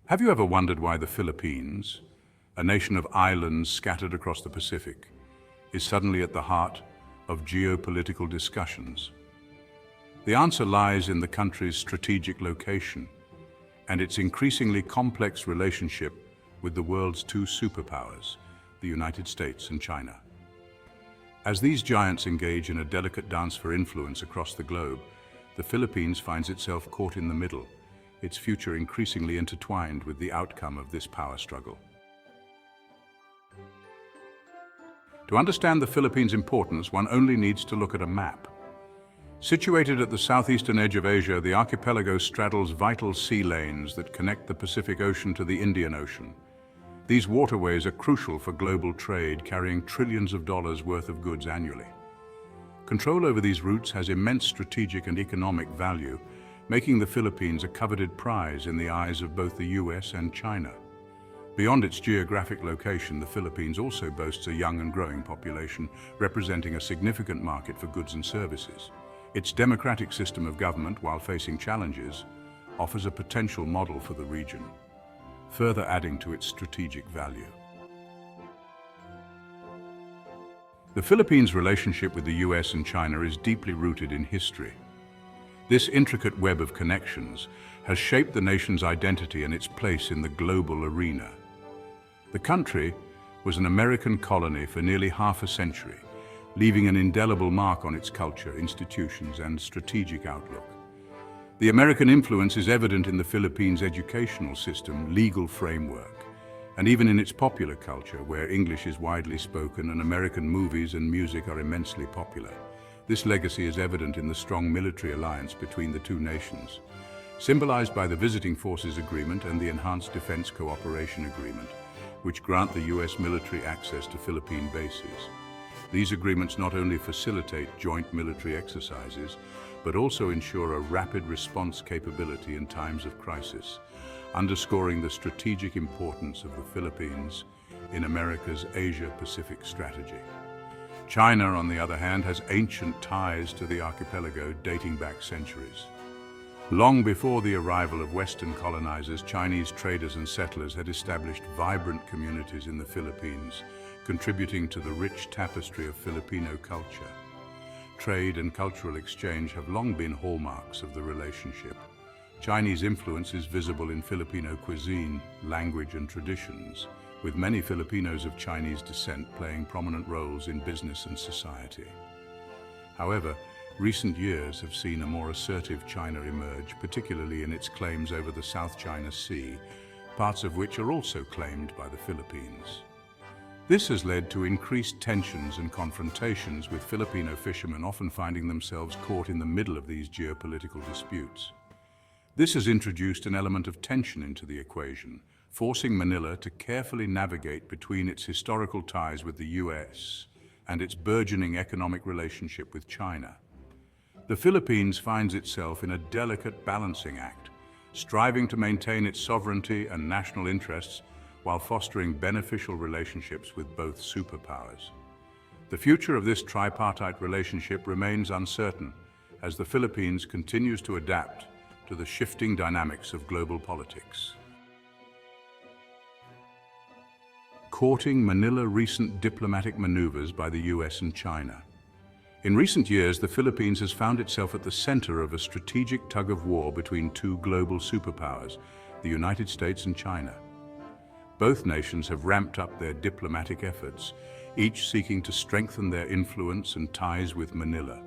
Have you ever wondered why the Philippines, a nation of islands scattered across the Pacific, is suddenly at the heart of geopolitical discussions? The answer lies in the country's strategic location and its increasingly complex relationship with the world's two superpowers, the United States and China. As these giants engage in a delicate dance for influence across the globe, the Philippines finds itself caught in the middle, its future increasingly intertwined with the outcome of this power struggle. To understand the Philippines' importance, one only needs to look at a map. Situated at the southeastern edge of Asia, the archipelago straddles vital sea lanes that connect the Pacific Ocean to the Indian Ocean. These waterways are crucial for global trade, carrying trillions of dollars worth of goods annually. Control over these routes has immense strategic and economic value, making the Philippines a coveted prize in the eyes of both the US and China. Beyond its geographic location, the Philippines also boasts a young and growing population, representing a significant market for goods and services. Its democratic system of government, while facing challenges, offers a potential model for the region, further adding to its strategic value. The Philippines' relationship with the US and China is deeply rooted in history. This intricate web of connections has shaped the nation's identity and its place in the global arena. The country was an American colony for nearly half a century, leaving an indelible mark on its culture, institutions, and strategic outlook. The American influence is evident in the Philippines' educational system, legal framework, and even in its popular culture, where English is widely spoken and American movies and music are immensely popular. This legacy is evident in the strong military alliance between the two nations, symbolized by the Visiting Forces Agreement and the Enhanced Defense Cooperation Agreement, which grant the US military access to Philippine bases. These agreements not only facilitate joint military exercises, but also ensure a rapid response capability in times of crisis, underscoring the strategic importance of the Philippines in America's Asia-Pacific strategy. China, on the other hand, has ancient ties to the archipelago dating back centuries. Long before the arrival of Western colonizers, Chinese traders and settlers had established vibrant communities in the Philippines, contributing to the rich tapestry of Filipino culture. Trade and cultural exchange have long been hallmarks of the relationship. Chinese influence is visible in Filipino cuisine, language, and traditions, with many Filipinos of Chinese descent playing prominent roles in business and society. However, recent years have seen a more assertive China emerge, particularly in its claims over the South China Sea, parts of which are also claimed by the Philippines. This has led to increased tensions and confrontations, with Filipino fishermen often finding themselves caught in the middle of these geopolitical disputes. This has introduced an element of tension into the equation, forcing Manila to carefully navigate between its historical ties with the US and its burgeoning economic relationship with China. The Philippines finds itself in a delicate balancing act, striving to maintain its sovereignty and national interests while fostering beneficial relationships with both superpowers. The future of this tripartite relationship remains uncertain as the Philippines continues to adapt to the shifting dynamics of global politics. Courting Manila recent diplomatic maneuvers by the US and China. In recent years, the Philippines has found itself at the center of a strategic tug-of-war between two global superpowers, the United States and China. Both nations have ramped up their diplomatic efforts, each seeking to strengthen their influence and ties with Manila.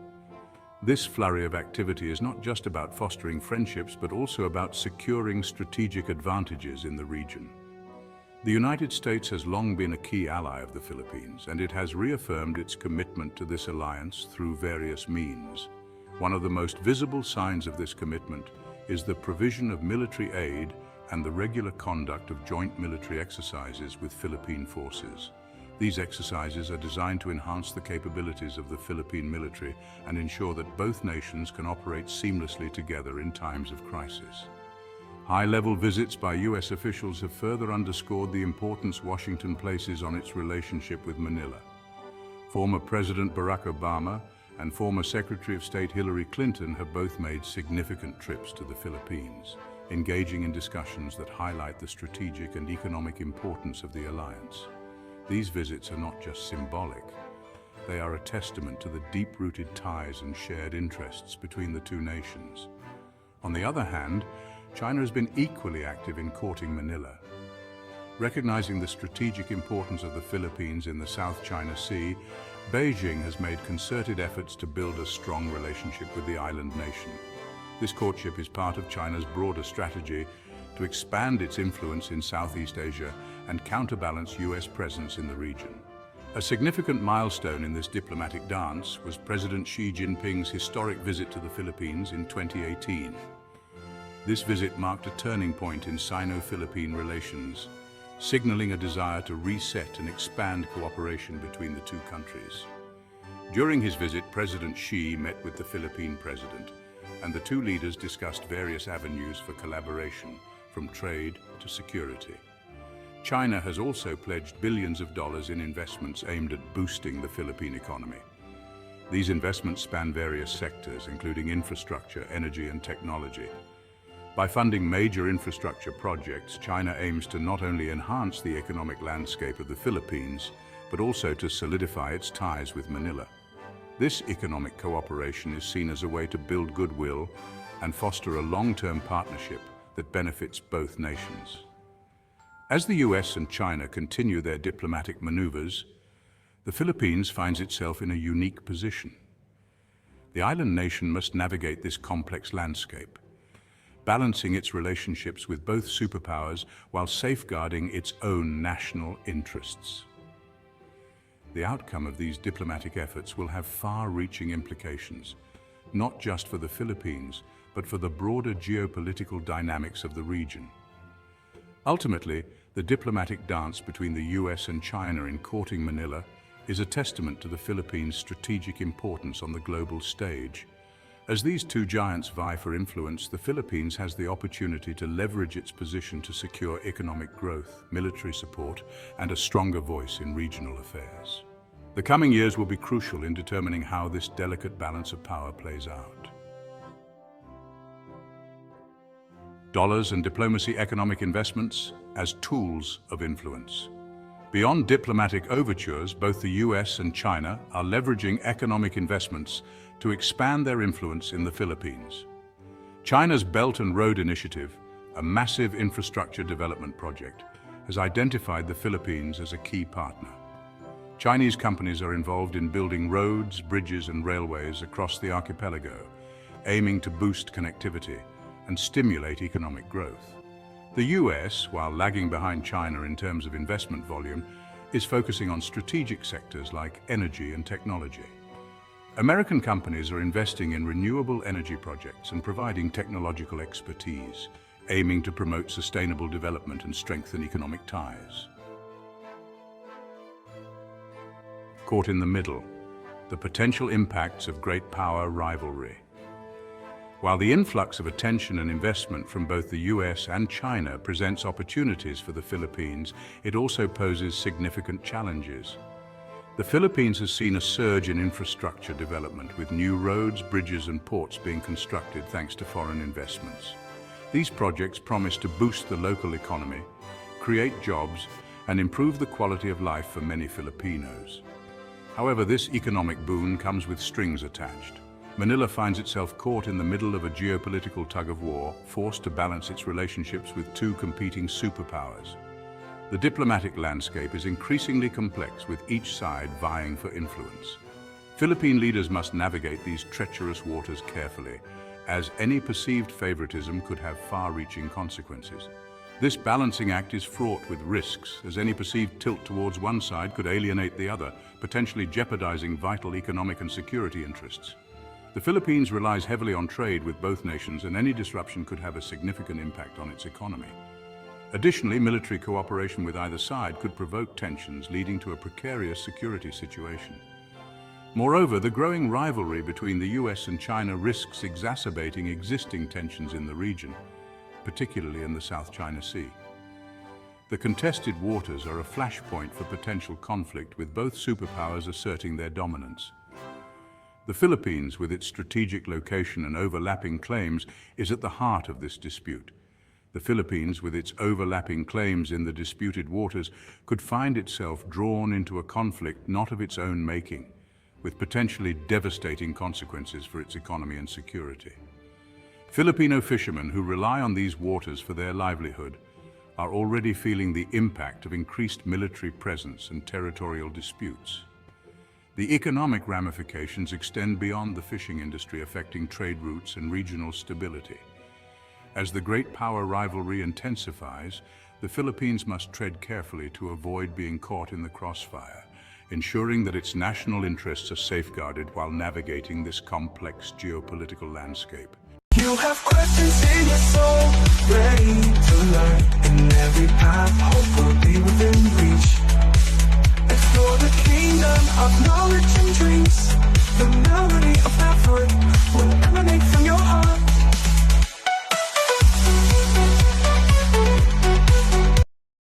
This flurry of activity is not just about fostering friendships, but also about securing strategic advantages in the region. The United States has long been a key ally of the Philippines, and it has reaffirmed its commitment to this alliance through various means. One of the most visible signs of this commitment is the provision of military aid and the regular conduct of joint military exercises with Philippine forces. These exercises are designed to enhance the capabilities of the Philippine military and ensure that both nations can operate seamlessly together in times of crisis. High-level visits by US officials have further underscored the importance Washington places on its relationship with Manila. Former President Barack Obama and former Secretary of State Hillary Clinton have both made significant trips to the Philippines. engaging in discussions that highlight the strategic and economic importance of the alliance. These visits are not just symbolic, they are a testament to the deep-rooted ties and shared interests between the two nations. On the other hand, China has been equally active in courting Manila. Recognizing the strategic importance of the Philippines in the South China Sea, Beijing has made concerted efforts to build a strong relationship with the island nation. This courtship is part of China's broader strategy to expand its influence in Southeast Asia and counterbalance US presence in the region. A significant milestone in this diplomatic dance was President Xi Jinping's historic visit to the Philippines in 2018. This visit marked a turning point in Sino-Philippine relations, signaling a desire to reset and expand cooperation between the two countries. During his visit, President Xi met with the Philippine president, and the two leaders discussed various avenues for collaboration, from trade to security. China has also pledged billions of dollars in investments aimed at boosting the Philippine economy. These investments span various sectors, including infrastructure, energy, and technology. By funding major infrastructure projects, China aims to not only enhance the economic landscape of the Philippines, but also to solidify its ties with Manila. This economic cooperation is seen as a way to build goodwill and foster a long-term partnership that benefits both nations. As the US and China continue their diplomatic maneuvers, the Philippines finds itself in a unique position. The island nation must navigate this complex landscape, balancing its relationships with both superpowers while safeguarding its own national interests. The outcome of these diplomatic efforts will have far-reaching implications, not just for the Philippines, but for the broader geopolitical dynamics of the region. Ultimately, the diplomatic dance between the US and China in courting Manila is a testament to the Philippines' strategic importance on the global stage. As these two giants vie for influence, the Philippines has the opportunity to leverage its position to secure economic growth, military support, and a stronger voice in regional affairs. The coming years will be crucial in determining how this delicate balance of power plays out. Dollars and diplomacy, economic investments as tools of influence. Beyond diplomatic overtures, both the US and China are leveraging economic investments to expand their influence in the Philippines. China's Belt and Road Initiative, a massive infrastructure development project, has identified the Philippines as a key partner. Chinese companies are involved in building roads, bridges, and railways across the archipelago, aiming to boost connectivity and stimulate economic growth. The US, while lagging behind China in terms of investment volume, is focusing on strategic sectors like energy and technology. American companies are investing in renewable energy projects and providing technological expertise, aiming to promote sustainable development and strengthen economic ties. Caught in the middle, the potential impacts of great power rivalry. While the influx of attention and investment from both the US and China presents opportunities for the Philippines, it also poses significant challenges. The Philippines has seen a surge in infrastructure development, with new roads, bridges, and ports being constructed thanks to foreign investments. These projects promise to boost the local economy, create jobs, and improve the quality of life for many Filipinos. However, this economic boon comes with strings attached. Manila finds itself caught in the middle of a geopolitical tug-of-war, forced to balance its relationships with two competing superpowers. The diplomatic landscape is increasingly complex, with each side vying for influence. Philippine leaders must navigate these treacherous waters carefully, as any perceived favoritism could have far-reaching consequences. This balancing act is fraught with risks, as any perceived tilt towards one side could alienate the other, potentially jeopardizing vital economic and security interests. The Philippines relies heavily on trade with both nations, and any disruption could have a significant impact on its economy. Additionally, military cooperation with either side could provoke tensions, leading to a precarious security situation. Moreover, the growing rivalry between the US and China risks exacerbating existing tensions in the region, particularly in the South China Sea. The contested waters are a flashpoint for potential conflict, with both superpowers asserting their dominance. The Philippines, with its strategic location and overlapping claims, is at the heart of this dispute. The Philippines, with its overlapping claims in the disputed waters, could find itself drawn into a conflict not of its own making, with potentially devastating consequences for its economy and security. Filipino fishermen who rely on these waters for their livelihood are already feeling the impact of increased military presence and territorial disputes. The economic ramifications extend beyond the fishing industry, affecting trade routes and regional stability. As the great power rivalry intensifies, the Philippines must tread carefully to avoid being caught in the crossfire, ensuring that its national interests are safeguarded while navigating this complex geopolitical landscape. You have questions.